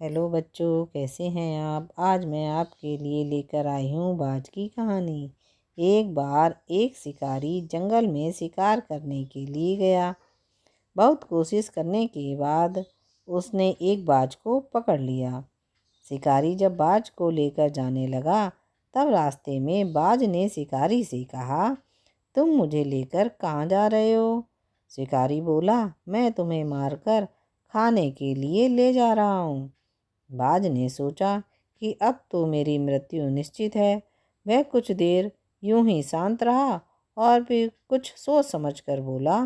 Hello बच्चों, कैसे हैं आप। आज मैं आपके लिए लेकर आई हूँ बाज की कहानी। एक बार एक शिकारी जंगल में शिकार करने के लिए गया। बहुत कोशिश करने के बाद उसने एक बाज को पकड़ लिया। शिकारी जब बाज को लेकर जाने लगा, तब रास्ते में बाज ने शिकारी से कहा, तुम मुझे लेकर कहाँ जा रहे हो। शिकारी बोला, मैं तुम्हें मारकर खाने के लिए ले जा रहा हूँ। बाज ने सोचा कि अब तो मेरी मृत्यु निश्चित है। वह कुछ देर यूं ही शांत रहा और फिर कुछ सोच समझकर बोला,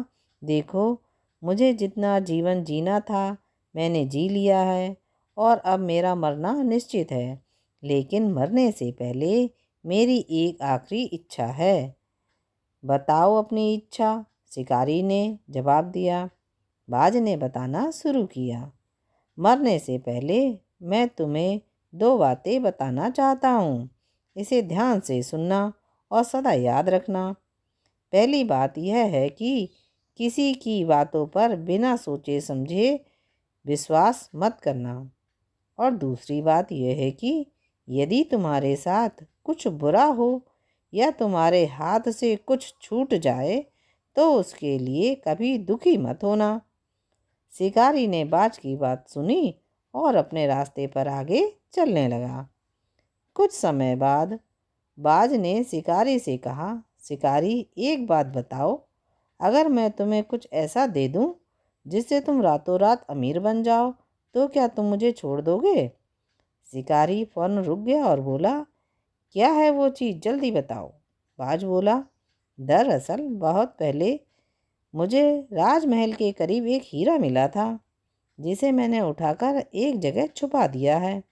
देखो, मुझे जितना जीवन जीना था मैंने जी लिया है और अब मेरा मरना निश्चित है। लेकिन मरने से पहले मेरी एक आखिरी इच्छा है। बताओ अपनी इच्छा, शिकारी ने जवाब दिया। बाज ने बताना शुरू किया। मरने से पहले मैं तुम्हें दो बातें बताना चाहता हूँ। इसे ध्यान से सुनना और सदा याद रखना। पहली बात यह है कि किसी की बातों पर बिना सोचे समझे विश्वास मत करना। और दूसरी बात यह है कि यदि तुम्हारे साथ कुछ बुरा हो या तुम्हारे हाथ से कुछ छूट जाए तो उसके लिए कभी दुखी मत होना। शिकारी ने बाज की बात सुनी और अपने रास्ते पर आगे चलने लगा। कुछ समय बाद बाज ने शिकारी से कहा, शिकारी, एक बात बताओ, अगर मैं तुम्हें कुछ ऐसा दे दूं जिससे तुम रातों रात अमीर बन जाओ तो क्या तुम मुझे छोड़ दोगे। शिकारी फौरन रुक गया और बोला, क्या है वो चीज़, जल्दी बताओ। बाज बोला, दरअसल बहुत पहले मुझे राजमहल के करीब एक हीरा मिला था जिसे मैंने उठाकर एक जगह छुपा दिया है।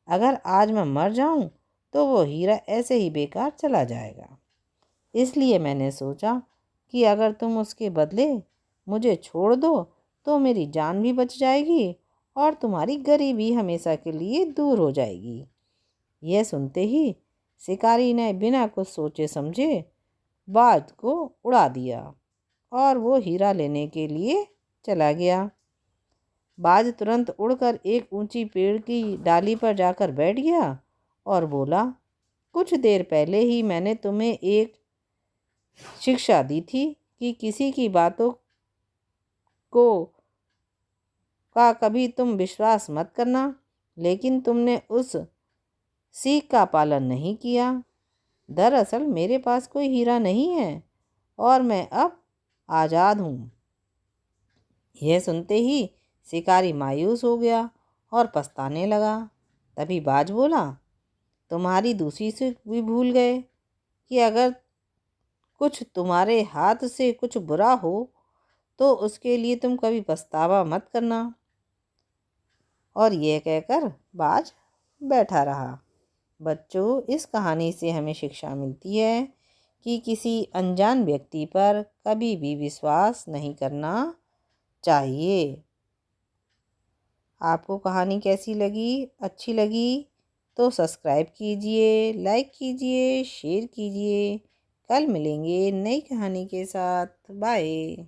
अगर आज मैं मर जाऊं तो वो हीरा ऐसे ही बेकार चला जाएगा। इसलिए मैंने सोचा कि अगर तुम उसके बदले मुझे छोड़ दो तो मेरी जान भी बच जाएगी और तुम्हारी गरीबी हमेशा के लिए दूर हो जाएगी। यह सुनते ही शिकारी ने बिना कुछ सोचे समझे बाज को उड़ा दिया और वो हीरा लेने के लिए चला गया। बाज तुरंत उड़कर एक ऊंची पेड़ की डाली पर जाकर बैठ गया और बोला, कुछ देर पहले ही मैंने तुम्हें एक शिक्षा दी थी कि किसी की बातों को का कभी तुम विश्वास मत करना, लेकिन तुमने उस सीख का पालन नहीं किया। दरअसल मेरे पास कोई हीरा नहीं है और मैं अब आज़ाद हूँ। यह सुनते ही शिकारी मायूस हो गया और पछताने लगा। तभी बाज बोला, तुम्हारी दूसरी से भी भूल गए कि अगर कुछ तुम्हारे हाथ से कुछ बुरा हो तो उसके लिए तुम कभी पछतावा मत करना। और यह कहकर बाज बैठा रहा। बच्चों, इस कहानी से हमें शिक्षा मिलती है कि किसी अनजान व्यक्ति पर कभी भी विश्वास नहीं करना चाहिए। आपको कहानी कैसी लगी? अच्छी लगी तो सब्सक्राइब कीजिए, लाइक कीजिए, शेयर कीजिए। कल मिलेंगे नई कहानी के साथ। बाय।